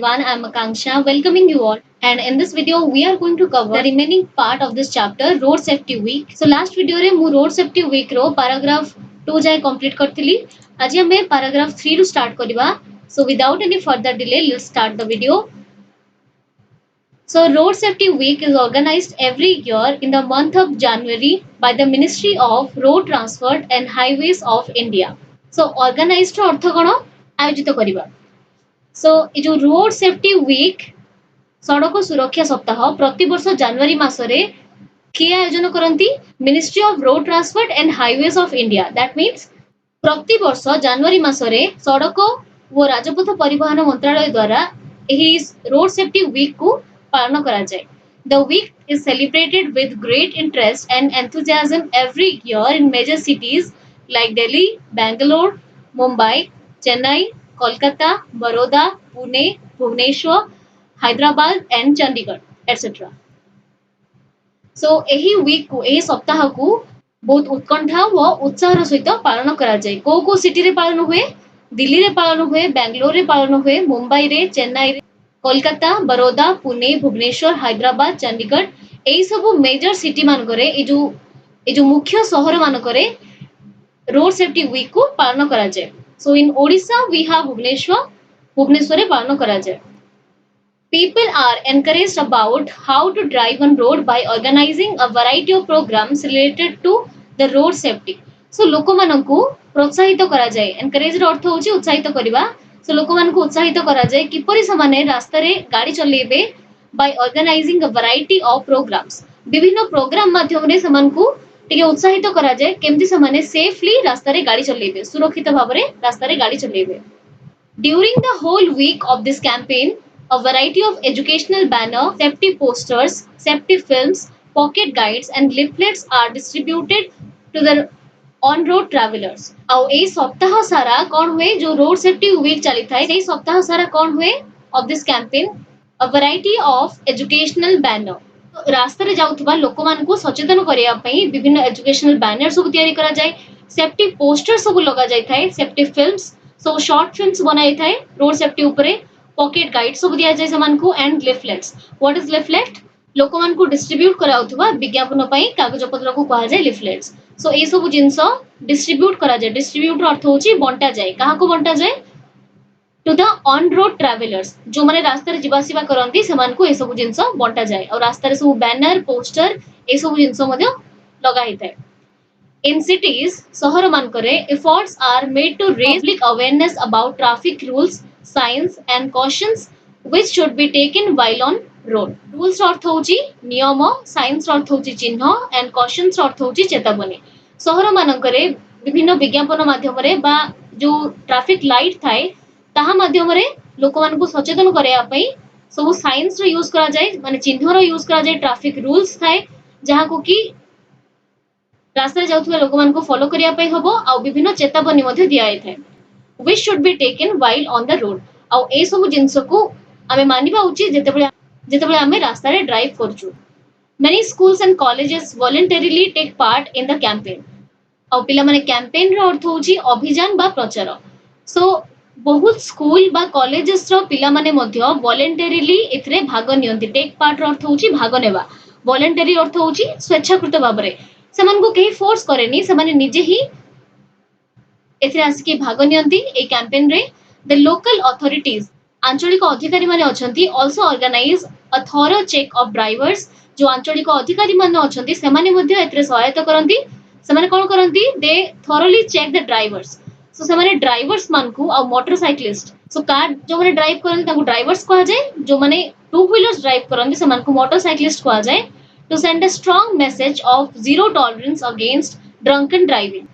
everyone, I'm Akanksha welcoming you all, and in this video we are going to cover the remaining part of this chapter road safety week. So last video रे मु road safety week रो paragraph 2 जाए complete करथिली. आज हमें paragraph 3 ରୁ start କରିବା. So without any further delay let's start the video. So road safety week is organized every year in the month of January by the Ministry of Road Transport and Highways of India. So organized रो अर्थ कोन आयोजित करिबा. सो ये जो road safety week सड़क सुरक्षा सप्ताह प्रति वर्ष जनवरी मासरे किए आयोजन करती ministry of road transport and highways of India. That means प्रति वर्ष जनवरी मासरे सड़क वो राजपथ परिवहन मंत्रालय द्वारा यही रोड सेफ्टी वीक को पालन करा जाए. The week is celebrated with great interest and enthusiasm every year in major cities like Delhi, Bangalore, Mumbai, Chennai, Kolkata, Baroda, Pune, Bhubaneswar, Hyderabad and Chandigarh, etc. So यही week को यही सप्ताह को बहुत उत्कंठा व उत्साह सहित पालन करा जाए. को सिटी रे पालन हुए, दिल्ली रे पालन हुए, बेंगलोर रे पालन हुए, मुंबई रे, चेन्नई रे, कोलकाता, बरोदा, पुणे, भुवनेश्वर, हैदराबाद, चंडीगढ़ यही सब मेजर सिटी मान करे ये जो मुख्य शहर मान करे रोड सेफ्टी वीक को पालन करा जाए. So in Odisha we have Bhubaneswar रे पालन करा जाए. People are encouraged about how to drive on road by organizing a variety of programs related to the road safety. So लोक मानकु प्रोत्साहित करा जाए. एनकरेज अर्थ होची उत्साहित करिबा. So लोक मानकु उत्साहित करा जाए किपरि समाने रास्ता रे गाड़ी चलेबे by organizing a variety of programs. विभिन्न प्रोग्राम माध्यम रे समानकु टिके उत्साहित करा जाए केमति समाने सेफली रास्ता रे गाड़ी चलेबे, सुरक्षित भाबरे रास्ता रे गाड़ी चलेबे. During the whole week of this campaign, a variety of educational banners, safety posters, safety films, pocket guides and leaflets are distributed to the on-road travelers. ଆଉ ଏଇ ସପ୍ତାହ ସାରା କଣ ହୁଏ जो road safety week ଚାଲି ଥାଏ ସେଇ ସପ୍ତାହ ସାରା କଣ हुए of this campaign a variety of educational banner. रास्ता रे जाउथबा लोक मानकु सचेतन करिया पई विभिन्न एजुकेशनल बैनर सब तयारी करा जाय. सेफ्टी पोस्टर सब लगा जाय थाए. सेफ्टी फिल्म्स सब शॉर्ट फिल्म्स बनाई थाए रोड सेफ्टी ऊपरे. पॉकेट गाइड सब दिया जाय समानकु and leaflets. What is leaflet? लोक मानकु डिस्ट्रीब्यूट कराउथबा विज्ञापन पई कागज पत्र को कहा जाय लिफलेट्स. सो ए सब जिंस डिस्ट्रीब्यूट करा जाय. डिस्ट्रीब्यूट अर्थ होची बंटा जाय. काहा को बंटा जाय? To the on road travellers जो माने रास्ता रे जिबासिबा करंती समान को ए सब जिंस बंटा जाय. और रास्ता रे सब बैनर पोस्टर ए सब जिंस मध्ये लगा हिताय. In cities शहर मान करे efforts are made to raise public awareness about traffic rules, signs and cautions which should be taken while on road. Rules अर्थ होची नियम, signs अर्थ होची चिन्ह and cautions अर्थ होची चेतावनी. शहर मान करे विभिन्न विज्ञापन माध्यम रे बा जो ट्रैफिक लाइट थाए ताहा माध्यम रे लोक मानकु सचेतन करया पई सब साइंस रो यूज करा जाय. माने चिन्ह रो यूज करा जाय. ट्रैफिक रूल्स थाए जहां को की रास्ता रे जाउथबा लोक मानकु फॉलो करिया पई हबो. आ विभिन्न चेतावनी मध्ये दिया थाए which should be taken while on the road. आ ए सब जिंस को आमे मानिबा उचित जेतेबेले आमे रास्ता रे drive करछु. Many schools and colleges voluntarily take part in the campaign. आ पिला माने कैंपेन रो अर्थ होची अभियान बा प्रचार. सो बहुत स्कूल बा कॉलेजेस रो पिला माने मध्ये वॉलंटरीली एथरे भाग नियंती. टेक पार्ट रो अर्थ होची भाग नेबा. वॉलंटरी अर्थ होची स्वेच्छाकृत भाबरे. समान को केही फोर्स करेनी, समान निजे ही एथरे आसी भाग नियंती ए कैंपेन रे. द लोकल अथॉरिटीज आंचलिक अधिकारी माने अछंती also organise a thorough check of drivers. जो आंचलिक अधिकारी माने अछंती से माने मध्ये एथरे सहायता करंती. से माने कोन करंती? दे थॉरोली चेक द ड्राइवर्स. सो से माने ड्राइवर्स मानकु आ मोटरसाइक्लिस्ट सो कार जो माने ड्राइव करन ताकु ड्राइवर्स कहा जाय. जो माने टू व्हीलर्स ड्राइव करन से मानकु मोटरसाइक्लिस्ट कहा जाय. To send a strong message of zero tolerance against drunken driving.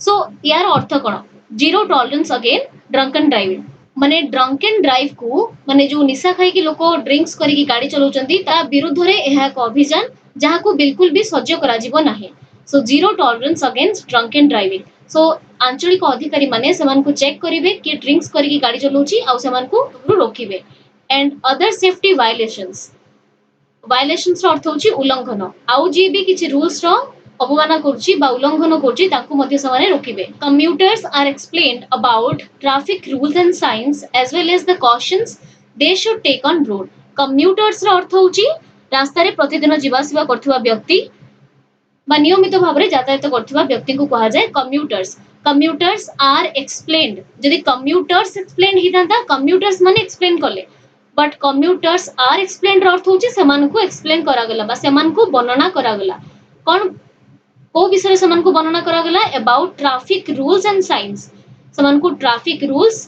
So यार अर्थ कोन? Zero tolerance against drunken driving. माने drunken drive को माने जो निशा खाई कि लोक ड्रिंक्स करी कि गाड़ी चलाउचंती ता विरुद्ध रे एहा एक अभियान जहा को बिल्कुल भी सह्य करा जीवो नाही. So zero tolerance against drunken driving. So आंचलिक अधिकारी माने समान को चेक करिवे कि ड्रिंक्स करी कि गाड़ी चलाउची आ समान को रोकिबे. And other safety violations. Violations रो अर्थ होची उल्लंघन. आउ जे भी किछि रूल्स रो अवमान करछि बा उल्लंघन करछि ताकू मध्ये समाने रोकिबे. Commuters are explained about traffic rules and signs as well as the cautions they should take on road. Commuters ର ଅର୍ଥ ହେଉଛି ରାସ୍ତାରେ ପ୍ରତିଦିନ ଯିବା ଆସିବା କରୁଥିବା ବ୍ୟକ୍ତି ବା ନିୟମିତ ଭାବରେ ଯାତାୟାତ କରୁଥିବା ବ୍ୟକ୍ତିଙ୍କୁ କୁହାଯାଏ କମ୍ୟୁଟର୍ସ. କମ୍ୟୁଟର୍ସ ଆର୍ ଏକ୍ସପ୍ଲେନ୍ଡ. ଯଦି କମ୍ୟୁଟର୍ସ ଏକ୍ସପ୍ଲେନ୍ ହେଇଥାନ୍ତା କମ୍ୟୁଟର୍ସ ମାନେ ଏକ୍ସପ୍ଲେନ୍ କଲେ, ବଟ୍ କମ୍ୟୁଟର୍ସ ଆର୍ ଏକ୍ସପ୍ଲେନ୍ଡ ର ଅର୍ଥ ହେଉଛି ସେମାନଙ୍କୁ ଏକ୍ସପ୍ଲେନ୍ କରାଗଲା ବା ସେମାନଙ୍କୁ ବର୍ଣ୍ଣନା କରାଗଲା. କ'ଣ କୋଉ ବିଷୟରେ ସେମାନଙ୍କୁ ବର୍ଣ୍ଣନା କରାଗଲା? About traffic rules and signs. ସେମାନଙ୍କୁ ଟ୍ରାଫିକ ରୁଲ୍ସ,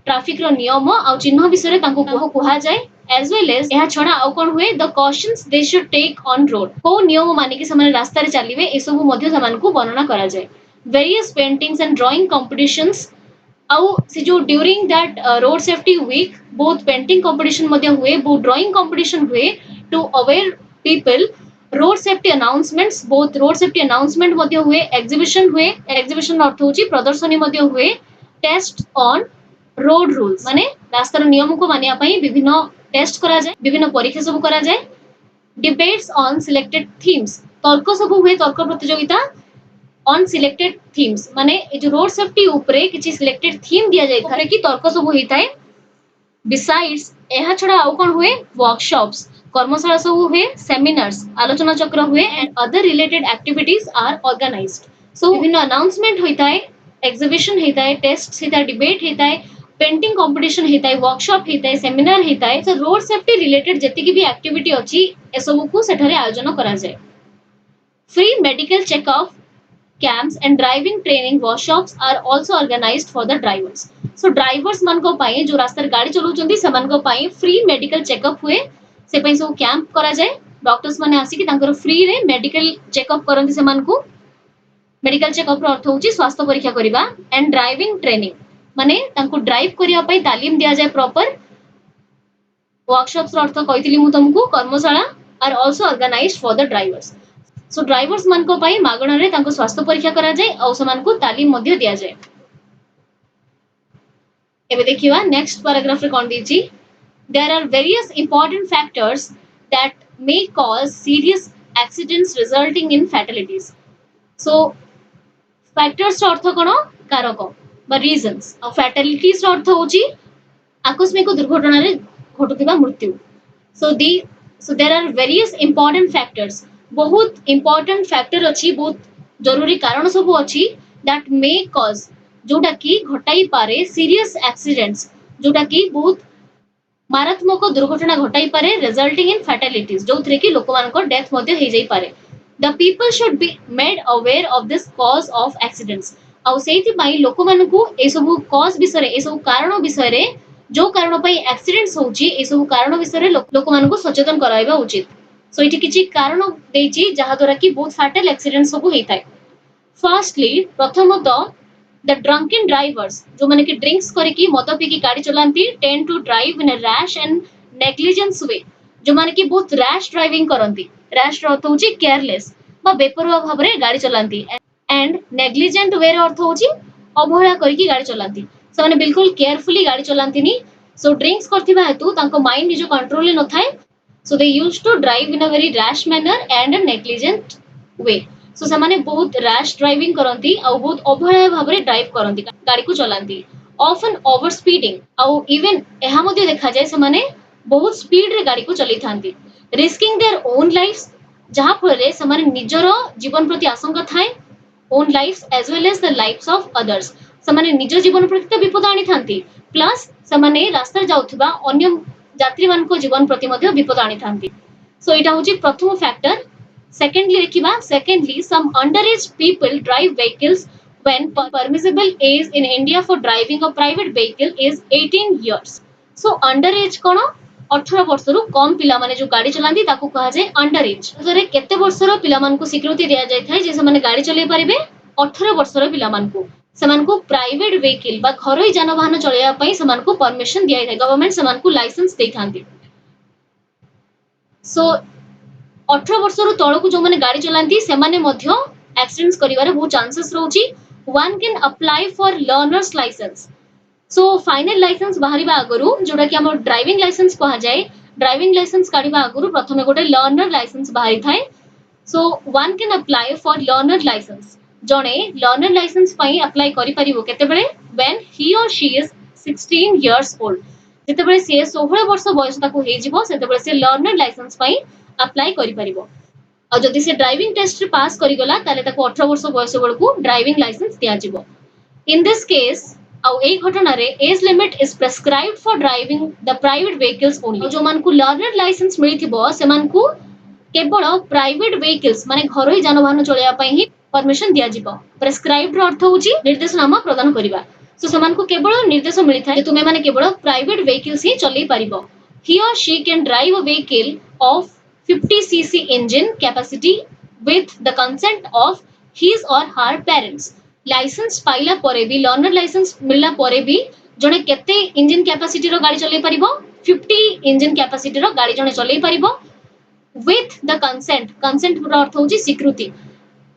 ଟ୍ରାଫିକର ନିୟମ ଆଉ ଚିହ୍ନ ବିଷୟରେ ତାଙ୍କୁ କୁହାଯାଏ. as well as ଏହା ଛଡା ଆଉ କ'ଣ ହୁଏ? The cautions they should take on road. କୋଉ ନିୟମ ମାନିକି ସେମାନେ ରାସ୍ତାରେ ଚାଲିବେ ଏସବୁ ମଧ୍ୟ ସେମାନଙ୍କୁ ବର୍ଣ୍ଣନା କରାଯାଏ. Various paintings and drawing competitions. ଆଉ ସେ ଯୋଉ during that road safety week ବହୁତ painting competition ମଧ୍ୟ ହୁଏ, ବହୁତ drawing competition ହୁଏ to aware people. Road safety announcements, बहुत रोड सेफ्टी अनाउंसमेंट ମଧ୍ୟ ହୁଏ, एग्जीबिशन हुए, एग्जीबिशन अर्थ होची प्रदर्शनी ମଧ୍ୟ हुए, टेस्ट ऑन रोड रूल्स माने रास्तार नियम को मानिया पई विभिन्न टेस्ट करा जाय, विभिन्न परीक्षा सब करा जाय. डिबेट्स ऑन सिलेक्टेड थीम्स, तर्क सब हुए, तर्क प्रतियोगिता ऑन सिलेक्टेड थीम्स माने ए जो रोड सेफ्टी ऊपरे किछि सिलेक्टेड थीम दिया जाय थारे कि तर्क सब होइताय. बिसाइड्स ଏହା ଛଡା ଆଉ କ'ଣ ହୁଏ? वर्कशॉप्स, कर्मशाला सब हुए, सेमिनार्स, आलोचना चक्र हुए and other related activities are organised. So विभिन्न अनाउंसमेंट होता है, एग्जीबिशन होता है, टेस्ट होता है, डिबेट होता है, पेंटिंग कंपटीशन होता है, वर्कशॉप होता है, सेमिनार होता है. सो रोड सेफ्टी रिलेटेड जति भी एक्टिविटी अछि ए सब को सेठारे आयोजन करा जाय. Free medical checkup camps and driving training workshops are also organized for the drivers. So drivers मान को पाए जो रास्ते गाड़ी चलाउचंदी समान को पाए फ्री मेडिकल चेकअप हुए, से पई सब कैंप करा जाए. डॉक्टर्स माने आसी कि तांकर फ्री रे मेडिकल चेकअप करंती समान को. मेडिकल चेकअप रो अर्थ होची स्वास्थ्य परीक्षा करिबा. एंड ड्राइविंग ट्रेनिंग माने तांको ड्राइव करिया पई तालीम दिया जाए प्रॉपर. वर्कशॉप्स रो अर्थ कहितली मु तुमको कर्मशाला are also organised for the drivers. So drivers मान को पाई मागणा रे तांको स्वास्थ्य परीक्षा करा जाए और समान को तालीम मध्य दिया जाए. एबे देखिवा नेक्स्ट पैराग्राफ रे कोन दिछि. There are various important factors that may cause serious accidents resulting in fatalities. So factors रो अर्थ कोन? कारक बा रीजंस. और fatalities रो अर्थ होची आकस्मिक दुर्घटना रे घटुथिबा मृत्यु. So there are various important factors. बहुत इंपोर्टेंट फैक्टर अच्छी, बहुत जरूरी कारण सब अच्छी दैट मे कॉज जोटा कि घटाई पारे सीरियस एक्सीडेंट्स, जोटा कि बहुत मारात्मक दुर्घटना घटाई पारे रिजल्टिंग इन फैटालिटीज, जो थरे कि लोकमान को डेथ मध्य हे जाई पारे. The people should be made aware of this cause of accidents. आउ सेति पई लोकमान को ए सब कॉज विषय ए सब कारण विषय जो कारण पई एक्सीडेंट्स होची ए सब कारण विषय लोकमान को सचेतन कराइबा उचित. सो इठी किछि कारण देछि जहा द्वारा कि बहुत फैटल एक्सीडेंट सब हेताय. फर्स्टली प्रथमतः द ड्रंकन ड्राइवर्स, जो माने कि ड्रिंक्स करके मद पी की गाड़ी चलांती, tend to drive in a rash and negligence way. जो माने कि बहुत रैश ड्राइविंग करंती. रैश अर्थ होची केयरलेस बा बेपरवा भाबरे गाड़ी चलांती. एंड नेग्लिजेंट वे अर्थ होची अवहेला करके गाड़ी चलांती. से माने बिल्कुल केयरफुली गाड़ी चलांतीनी. सो ड्रिंक्स करथिबा हेतु तांको माइंड निजो कंट्रोल ले न थाए. So they used to drive in a very rash manner and a negligent way. So ସେମାନେ ବହୁତ rash driving କରନ୍ତି ଆଉ ବହୁତ ଅବହେଳା ଭାବରେ drive କରନ୍ତି, ଗାଡ଼ିକୁ ଚଲାନ୍ତି. Often over speeding ଆଉ even ଏହା ମଧ୍ୟ ଦେଖାଯାଏ ସେମାନେ ବହୁତ speed ରେ ଗାଡ଼ିକୁ ଚଲେଇଥାନ୍ତି. Risking their own lives, ଯାହା ଫଳରେ ସେମାନେ ନିଜର ଜୀବନ ପ୍ରତି ଆଶଙ୍କା ଥାଏ, own lives as well as the lives of others. ସେମାନେ ନିଜ ଜୀବନ ପ୍ରତି ତ ବିପଦ ଆଣିଥାନ୍ତି, ପ୍ଲସ୍ ସେମାନେ ରାସ୍ତାରେ ଯାଉଥିବା ଅନ୍ୟ যাত্রী মান को जीवन प्रति मध्य विपद आनी थांती. सो इटा होची प्रथम फैक्टर. सेकेंडली देखिबा, secondly some underage people drive vehicles when permissible age in India for driving a private vehicle is 18 years. So underage कोन? 18 वर्षरु कम पिला माने जो गाड़ी चलांती ताकू कहा जाय अंडरएज. तरे केते वर्षर पिला मान को स्वीकृति दिया जाय थाय जे से माने गाड़ी चलै परिबे? 18 वर्षर पिला मान को ସେମାନଙ୍କୁ ପ୍ରାଇଭେଟ ଭେହିକିଲ ବା ଘରୋଇ ଯାନବାହନ ଚଳାଇବା ପାଇଁ ସେମାନଙ୍କୁ परमिशन दिया जाय. गवर्नमेंट ସେମାନଙ୍କୁ लाइसेंस ଦେଇଥାନ୍ତି. सो 18 वर्षरु तळକୁ जो माने गाड़ी चलांती सेमाने मध्य एक्सीडेंट्स करिवारे बहुत चांसेस रहउची. One can apply for learners licence. So final licence बाहरिबा आगरु जोटा कि हमर ड्राइविंग लाइसेंस कहा जाय, ड्राइविंग लाइसेंस काढिबा आगरु प्रथमे गोटे लर्नर लाइसेंस बाहरि थाए. So one can apply for learner licence. जणे लर्नर लाइसेंस पई अप्लाई करि परिबो केते बेले? व्हेन ही और शी इज 16 इयर्स ओल्ड. ଯେତେବେଳେ ସିଏ 16 ବର୍ଷ ବୟସ ତାକୁ ହେଇଯିବ ସେତେବେଳେ ସେ ଲର୍ନର ଲାଇସେନ୍ସ ପାଇଁ ଆପ୍ଲାଏ କରିପାରିବ। ଆଉ ଯଦି ସେ ଡ୍ରାଇଭିଂ ଟେଷ୍ଟରେ ପାସ୍ କରିଗଲା ତାହେଲେ ତାକୁ 18 ବର୍ଷ ବୟସ ବେଳକୁ ଡ୍ରାଇଭିଂ ଲାଇସେନ୍ସ ଦିଆଯିବ। In this case, ଆଉ ଏଇ ଘଟଣାରେ age limit is prescribed for driving the private vehicles only. ଯୋଉମାନଙ୍କୁ ଲର୍ନର ଲାଇସେନ୍ସ ମିଳିଥିବ ସେମାନଙ୍କୁ କେବଳ ପ୍ରାଇଭେଟ ଭେହିକଲ୍ସ ମାନେ ଘରୋଇ ଯାନବାହନ ଚଳାଇବା ପାଇଁ ହିଁ परमिशन दियाजिबो। प्रेस्क्राइब्ड रो अर्थ होची निर्देशनामा प्रदान करिबा। सो सेमानकु केवल निर्देश मिलिथाय जे तुमे माने केवल प्राइवेट व्हीकल्स ही चलै परिबो। He or she can drive a vehicle of 50 cc engine capacity with the consent of his or her parents. Licence पाइला परे भी लर्नर लाइसेंस मिलला परे भी जणे केते इंजन कैपेसिटी रो गाड़ी चलै परिबो 50 इंजन कैपेसिटी रो गाड़ी जणे चलै परिबो with the consent रो अर्थ होची स्वीकृति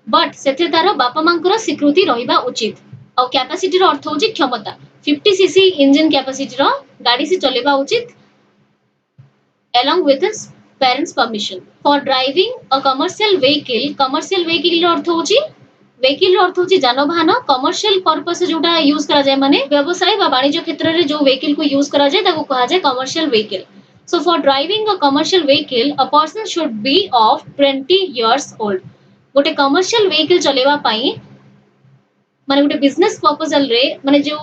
बट से तार बापा मांकर स्वीकृति रहिबा उचित। और कैपेसिटी रो अर्थ होची क्षमता 50 सीसी इंजन कैपेसिटी रो गाड़ी से चलेबा उचित along with his parents permission for driving a commercial vehicle रो अर्थ होची vehicle रो अर्थ होची जानवाहन commercial purpose जोटा यूज करा जाय माने व्यवसाय बा वाणिज्य क्षेत्र रे जो vehicle को यूज करा जाय ताको कहा जाय commercial vehicle। So for driving a commercial vehicle a person should be of 20 years old। गोटे कमर्शियल व्हीकल चलेवा पाई माने गोटे बिजनेस प्रपोजल रे माने जो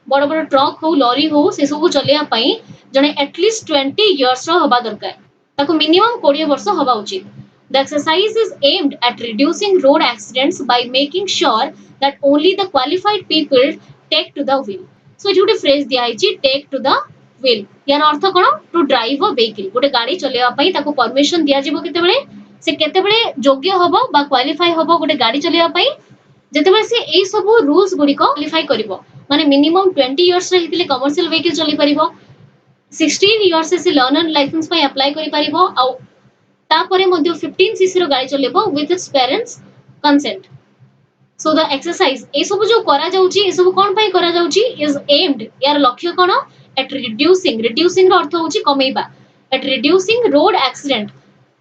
बड़ बड़ ट्रक हो लॉरी हो से सब चलेवा पाई जने एटलीस्ट 20 इयर्स रो हबा दरकार ताको मिनिमम 20 वर्ष हबा उचित। The exercise is aimed at reducing road accidents by making sure that only the qualified people take to the wheel। So Jote phrase दिया है take to the wheel यार अर्थ कोन टू ड्राइव अ व्हीकल गोटे गाड़ी चलेवा पाई ताको permission दिया जिवो केते बेले से केते बेले योग्य हबो बा क्वालिफाई हबो गोटे गाड़ी चलेवा पाई जेतेबेले से एई सब रूल्स गुडी को क्वालिफाई करिवो माने मिनिमम 20 इयर्स रे हितले कमर्शियल व्हीकल चली परिवो 16 इयर्स से लर्नर लाइसेंस पई अप्लाई करि परिवो आ तापरे मध्ये 15 सीसी रो गाड़ी चलेबो with its parents consent. So the exercise ए सब जो करा जाउची ए सब कोन पई करा जाउची इज एम्ड यार लक्ष्य कोन एट रिड्यूसिंग रो अर्थ होची कमेबा एट रिड्यूसिंग रोड एक्सीडेंट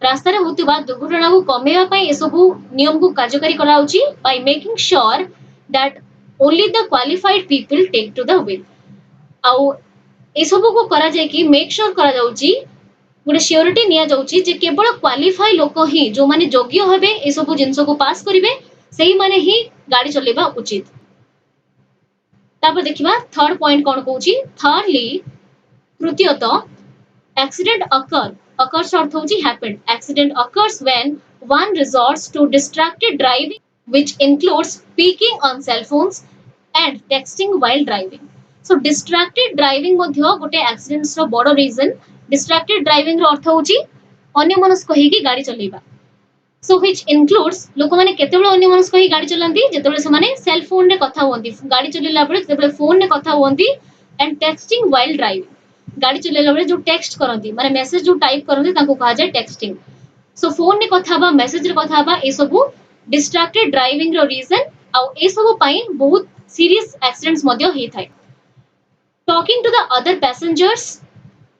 रास्ता रे होतबा दुर्घटना को कमेवा पई ए सब नियम को कार्यकारी करा होची by making sure that only the qualified people take to the wheel. आउ ए सब को करा जाय कि मेक श्योर करा जाउची गोटे श्योरिटी निया जाउची जे केवल क्वालिफाई लोक ही जो माने योग्य हेबे ए सब जिंस को पास करिवे सेही माने ही गाड़ी चलेबा उचित। तापर देखिबा थर्ड पॉइंट कोन कहूची थर्डली तृतीयत accident occurs अर्थ होची happened accident occurs when one resorts to distracted driving which includes speaking on cell phones and texting while driving। so distracted driving मध्य गोटे accidents रो बड़ reason distracted driving रो अर्थ होची अन्यमनस्क हेकी गाड़ी चलेबा। so which includes लोक माने केतेबेले अन्यमनस्क हेकी गाड़ी चलांती जेतेबेले से माने सेल फोन रे कथा होंती गाड़ी चलेला बेले जेतेबेले फोन रे कथा होंती and texting while driving गाड़ी चलेला बेले जो टेक्स्ट करंती माने मेसेज जो टाइप करंती ताको कहा जाय टेक्स्टिंग। सो फोन ने कथा बा मेसेज रे कथा बा ए सब डिस्ट्रैक्टेड ड्राइविंग रो रीजन आ ए सब पई बहुत सीरियस एक्सीडेंट्स मध्य हे थाय। Talking to the other passengers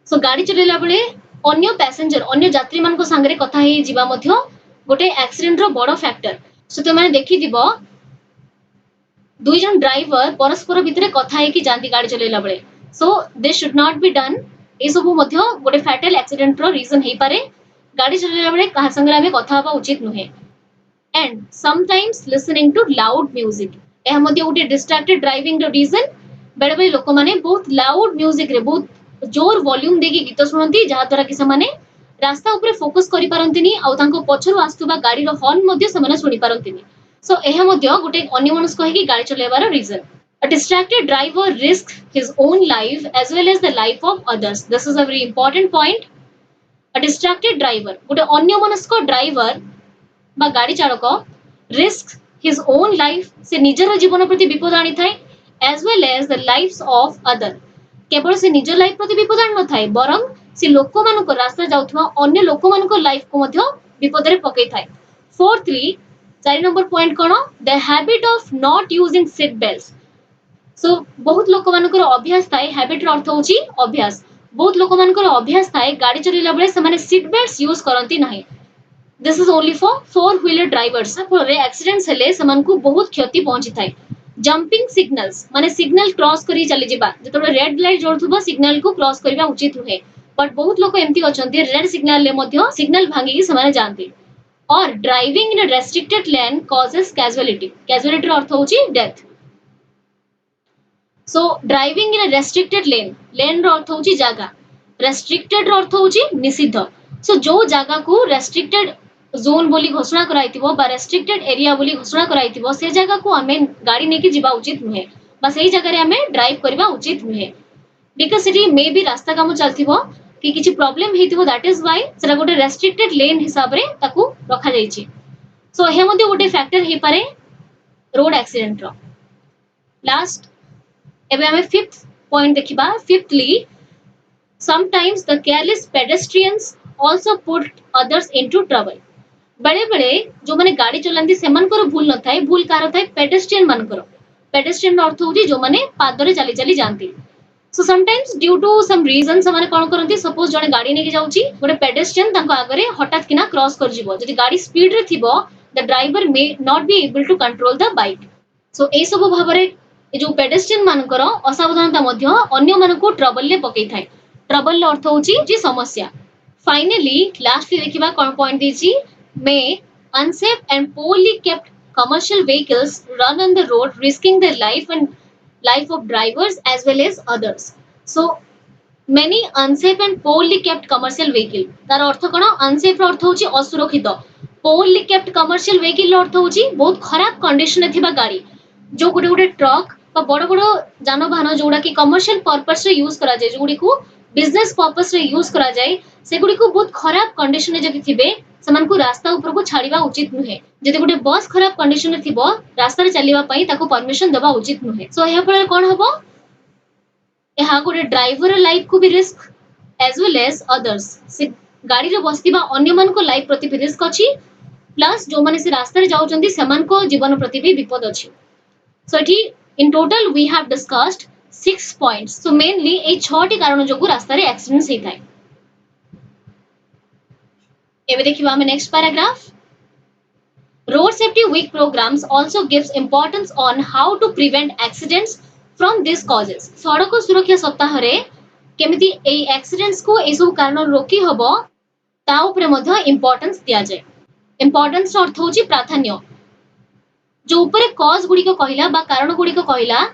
सो गाड़ी चलेला बेले अन्य पैसेंजर अन्य यात्री मान को संगे कथा हे जीवा मध्य गोटे एक्सीडेंट रो बड़ फैक्टर। सो तो माने देखि दिबो दुई जन ड्राइवर परस्पर भितरे कथा हे कि जानती गाड़ी चलेला बेले so this should not be done ए सब मध्य गोटे फैटल एक्सीडेंट रो रीजन हे पारे गाड़ी चलेला बेले कहा संगे हमें कथा हबा उचित नुहे। And sometimes listening to loud music एहा मध्य गोटे डिस्ट्रैक्टेड ड्राइविंग रो रीजन बेले बेले लोक माने बहुत लाउड म्यूजिक रे बहुत जोर वॉल्यूम देकी गीत सुनंती जहा द्वारा कि समाने रास्ता ऊपर फोकस करि पारंतिनी आ तांको पछरु आस्तुबा गाड़ी रो हॉर्न मध्य समाने सुनि पारंतिनी। सो एहा मध्य गोटे अन्यमनस्क हेकी गाड़ी चलेबार reason. A distracted driver risks his own life as well as the life of others. This is a very important point. A distracted driver गोटे अन्यमनस्क ड्राइवर बा गाड़ी चालक risks his own life से निजर जीवन प्रति विपद आनी थाए as well as the lives of other केवल से निजर लाइफ प्रति विपद आनी न थाए बरं से लोक मानको रास्ता जाउथवा अन्य लोक मानको लाइफ को मध्य विपद रे पकई थाए। फोर्थली 4 नंबर पॉइंट कोन the habit of not using seat belts. So बहुत लोक मानकर अभ्यास थाए हैबिट रो अर्थ होची अभ्यास बहुत लोक मानकर अभ्यास थाए गाड़ी चलेला बेले से माने सीट बेल्ट्स यूज करंती नाही। This is only for four wheeler drivers for accidents हेले समान को बहुत क्षति पहुंची थाए जंपिंग सिग्नल्स माने सिग्नल क्रॉस करी चली जिबा जतो रेड लाइट जोड़थबो सिग्नल को क्रॉस करबा उचित नुहे बट बहुत लोक एमती अछंती रेड सिग्नल ले मध्य सिग्नल भांगी की समाने जानती और driving in a restricted lane causes casualty casualty अर्थ होची death so driving in a restricted lane रो अर्थ होची जागा रेस्ट्रिक्टेड रो अर्थ होची निषिद्ध सो जो जागा को रेस्ट्रिक्टेड जोन बोली घोषणा कराइथिबो बा रेस्ट्रिक्टेड एरिया बोली घोषणा कराइथिबो से जागा को हमें गाड़ी नेकी जिबा उचित नुहे बा सेही जगह रे हमें ड्राइव करबा उचित नुहे बिकॉज सिटी मे बी रास्ता काम चलथिबो कि किछि प्रॉब्लम हेतिबो दैट इज व्हाई सेरा गोटे रेस्ट्रिक्टेड लेन हिसाब रे ताकू रखा जाईछि सो हे मध्ये गोटे फैक्टर हे पारे रोड एक्सीडेंट रो लास्ट एबे हमें फिफ्थ पॉइंट देखिबा fifthly sometimes the careless pedestrians also put others into trouble बड़े बड़े जो माने गाड़ी चलांती सेमानकर भूल न थाए भूल कार थाए पेडेस्ट्रियन मानकर पेडेस्ट्रियन अर्थ होची जो माने पादरे चली चली जानती so sometimes due to some reason से माने कोन करंती सपोज जने गाड़ी नेकी जाउची गोटे पेडेस्ट्रियन तांको आगरे हठात किना क्रॉस कर जिवो जदि गाड़ी स्पीड रे थिबो the driver may not be able to control the bike so ए सब भाबरे ए जो पेडेस्ट्रियन मानकर असावधानता मध्य अन्य मानको ट्रबल ले पकई थाए ट्रबल अर्थ होची जी समस्या फाइनली लास्ट देखिबा कोन पॉइंट दीची may unsafe and poorly kept commercial vehicles run on the road risking their life of drivers as well as others so many unsafe and poorly kept commercial vehicle तार अर्थ कोन unsafe अर्थ होची असुरक्षित poorly kept commercial vehicle अर्थ होची बहुत खराब condition में थिबा गाड़ी जो गुटे गुटे ट्रक बा बड़ बड़ जानवाहन जोड़ा कि कमर्शियल पर्पस रे यूज करा जाय जोड़ी को बिजनेस पर्पस रे यूज करा जाय से गुडी को बहुत खराब कंडीशन में जदि थिबे समान को रास्ता ऊपर को छाड़ीबा उचित नुहे जदि गुटे बस खराब कंडीशन में थिबो रास्ता रे चलीबा पई ताको परमिशन देबा उचित नुहे सो एहा फल कोन हबो एहा गुटे ड्राइवर लाइफ को भी risk as well as others से गाड़ी रे बसतिबा अन्य मान को लाइफ प्रति भी रिस्क अछि प्लस जो माने से रास्ता रे जाउचंती समान को जीवन प्रति भी विपद अछि सो एठी in total we have discussed 6 points so mainly ए 6 टी कारण जोगु रास्ता रे एक्सीडेंट्स हेताय एबे देखिबा हम next paragraph road safety week programmes also gives importance on how to prevent accidents from this causes सड़क सुरक्षा सप्ताह रे केमिति ए एक्सीडेंट्स को ए सब कारण रोकी हबो ता ऊपर मध्ये इंपोर्टेंस दिया जाय इंपोर्टेंस अर्थ होची प्राधान्य जो ऊपर कॉज गुडी को कहिला बा कारण गुडी को कहिला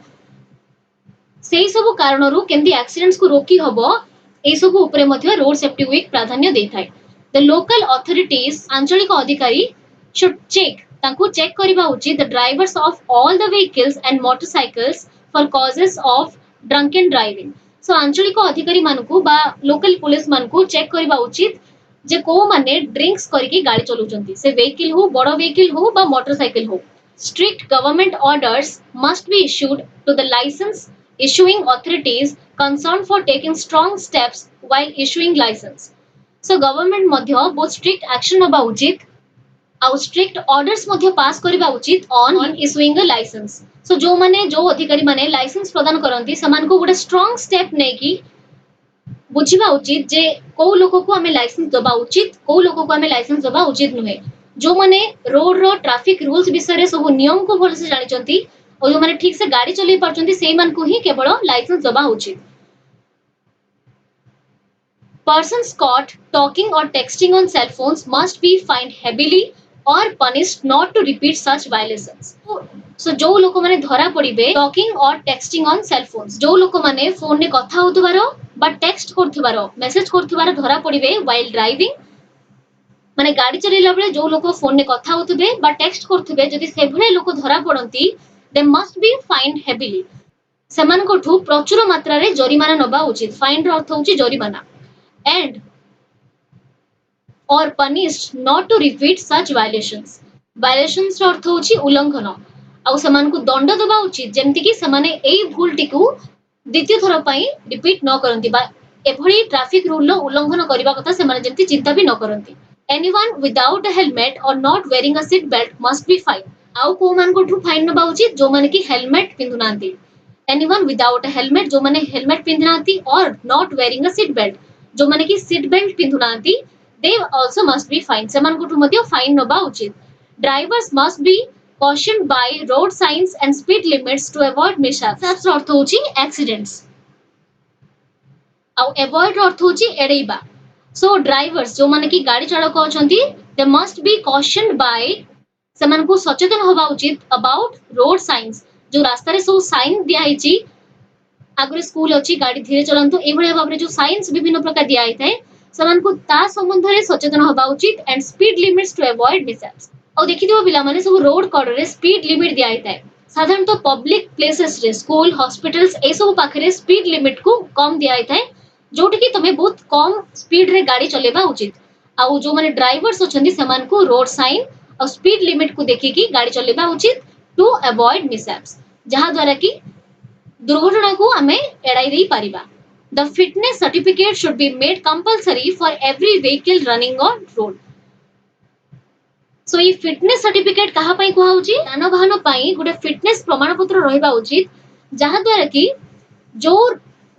सेही सब कारणरू केमती एक्सीडेंट्स को रोकी हबो ए सब ऊपर मध्ये रोड सेफ्टी वीक प्राधान्य देथाय द लोकल अथॉरिटीज आंचलिक अधिकारी शुड चेक तांको चेक करिबा उचित the drivers of all the vehicles and motorcycles for causes of drunken driving सो आंचलिक अधिकारी मानकू बा लोकल पुलिस मानकू चेक करिबा उचित जे को माने ड्रिंक्स करके गाड़ी चलाउचंती से व्हीकल हो बड़ व्हीकल हो बा मोटरसाइकिल हो strict government orders must be issued to the license issuing authorities concerned for taking strong steps while issuing license so government madhya बहुत strict action होबा उचित आउ strict orders मध्य पास करिबा उचित on issuing a license so जो माने जो अधिकारी माने लाइसेंस प्रदान करंती समान को गोटे स्ट्रांग स्टेप नै कि बुझिबा उचित जे को लोक को हमें लाइसेंस दबा उचित को लोक को हमें लाइसेंस दबा उचित नुहे जो माने रोड रो ट्रैफिक रूल्स विषय रे सब नियम को भल से जानि चंती और जो माने ठीक से गाड़ी चलै परचंती सेही मान को ही केवल लाइसेंस दबा उचित persons caught talking or texting on cell phones must be fined heavily or punished not to repeat such violations so जो लोक माने धरा पड़िबे टॉकिंग और टेक्स्टिंग ऑन सेल फोन्स जो लोक माने फोन ने कथा होतबारो बा टेक्स्ट करथबारो मेसेज करथबारो धरा पड़िबे while driving माने गाड़ी चलेला बेले जो लोक फोन ने कथा होतबे बा टेक्स्ट करथबे जदि से भले लोक धरा पड़ंती they must be fined heavily समान कोठू प्रचुर मात्रा रे जरिमाना नबा उचित फाइन रो अर्थ होची जरिमाना and or punished not to repeat such violations violations रो अर्थ होची उल्लंघन आउ समान को दंड दबा उचित जेमति कि समाने एई भूलटी को द्वितीय थर पई रिपीट न करंती बा एभली ट्रैफिक रूल लो उल्लंघन करबा कथा समान जेमति चिंता भी न करंती anyone without a helmet or not wearing a seat belt must be fined आउ को मान को ठु फाइन नबा उचित जो माने कि हेलमेट पिंधुनांती anyone without a helmet जो माने हेलमेट पिंधुनांती or not wearing a seat belt जो माने कि सीट बेल्ट पिंधुनांती they also must be fined समान को ठु मध्ये फाइन नबा उचित drivers must be cautioned by road signs and speed limits to avoid mishaps. mishaps अर्थ होची accidents ଆଉ avoid अर्थ होची एड़ेइबा. So drivers जो माने की गाड़ी चालक अछंती they must be cautioned by सेमानकु सचेतन होबा उचित about road signs जो रास्ता रे सब साइन दिया हिची आगरे स्कूल अछि गाड़ी धीरे चलंतु ए भलिया भाबरे जो साइंस विभिन्न प्रकार दिया हिताय सेमानकु ता संबंध रे सचेतन होबा उचित and speed limits to avoid mishaps. और देखिथिबो पिला माने सब रोड कॉर्डर रे स्पीड लिमिट दिया हिताय साधारणतः पब्लिक प्लेसेस रे स्कूल हॉस्पिटल्स ए सब पाखरे स्पीड लिमिट को कम दिया हिताय जोटी की तमे बहुत कम स्पीड रे गाड़ी चलेबा उचित. आउ जो माने ड्राइवर्स अछंती सेमानकु रोड साइन और स्पीड लिमिट को देखिकी गाड़ी चलेबा उचित टू अवॉइड मिसहैप्स जहा द्वारा की दुर्घटना को हमें एड़ाई दे Paribas. The fitness certificate should be made compulsory for every vehicle running on road. So ये fitness certificate कहा पाई कुहा होची यानवाहन पाई गुटे fitness प्रमाण पत्र रहिबा उचित जहा द्वारा की जो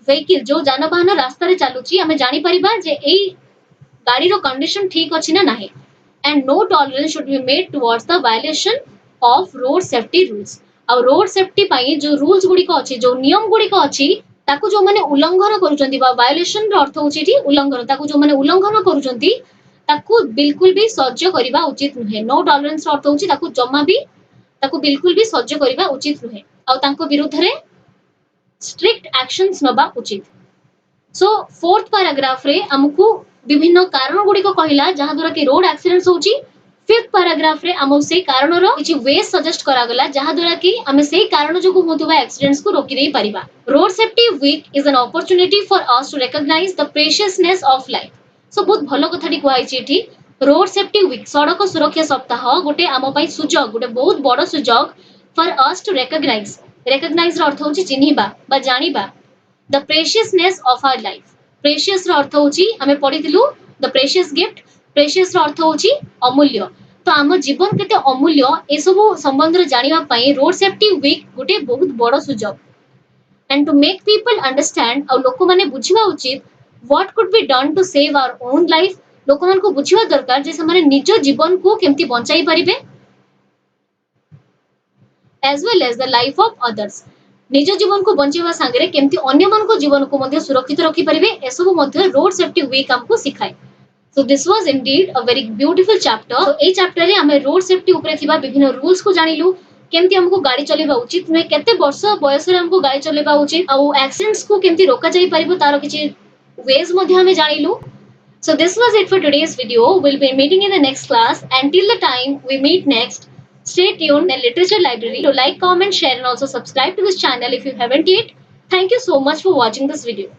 vehicle जो यानवाहन रास्ता रे चालुची हमें जानि परिबा जे एई गाड़ी रो कंडीशन ठीक अछि ना नाही. And no tolerance should be made towards the violation of road safety rules. और रोड सेफ्टी पाई जो रूल्स गुडी को अछि जो नियम गुडी को अछि ताकू जो माने उल्लंघन करूचंती बा वायोलेशन रो अर्थ होची ठी उल्लंघन ताकू जो माने उल्लंघन करूचंती ताकू बिल्कुल भी सह्य करिबा उचित नुहे. नो टॉलरेंस रो अर्थ होची ताकू जम्मा भी ताकू बिल्कुल भी सह्य करिबा उचित नुहे और तांको विरुद्ध रे स्ट्रिक्ट एक्शंस नबा उचित. सो फोर्थ पैराग्राफ रे हमकु विभिन्न कारण गुडी को कहिला जहा द्वारा कि रोड एक्सीडेंट्स होची. फिफ्थ पैराग्राफ रे हम से कारण रो किछि वेज सजेस्ट करा गला जहा द्वारा कि हम से कारण जो को होतबा एक्सीडेंट्स को रोकी देई परिबा. Road safety week is an opportunity for us to recognise the preciousness of life. So बहुत भलो कथाटी कहै छि एठी रोड सेफ्टी वीक सड़क सुरक्षा सप्ताह गोटे आम पई सुजोग गोटे बहुत बड़ सुजोग फॉर अस टू रिकॉग्नाइज रो अर्थ होछि चिन्हिबा बा जानिबा the preciousness of our life. Precious रो अर्थ होछि हमें पढिथिलु द प्रेशियस गिफ्ट. प्रेशियस रो अर्थ होछि अमूल्य. तो आम जीवन केते अमूल्य ए सब संबंध रे जानिबा पई रोड सेफ्टी वीक गोटे बहुत बड़ सुजोग. And to make people understand और लोक माने बुझिबा उचित what could be done to save our own life. लोक मान को बुझिबा दरकार जे समाने निज जीवन को केमती बंचाई परिबे as well as the life of others. निज जीवन को बंचाइबा संगे केमती अन्य मान को जीवन को मध्ये सुरक्षित रखि परिबे ए सब मध्ये रोड सेफ्टी वीक हमको सिखाए. So this was indeed a very beautiful chapter. So A chapter रे हमें रोड सेफ्टी ऊपर थिबा विभिन्न रूल्स को जानिलु केमती हमको गाड़ी चलेबा उचित नुहे केते वर्ष बयस रे हमको गाड़ी चलेबा उचित आ एक्सीडेंट्स को केमती रोका जाई परिबो तारो किछि वेज मध्ये हमें जानिलु. So this was it for today's video. We'll be meeting in the next class. Until the time we meet next, stay tuned in Literature Library. To like, comment, share and also subscribe to this channel if you haven't yet. Thank you so much for watching this video.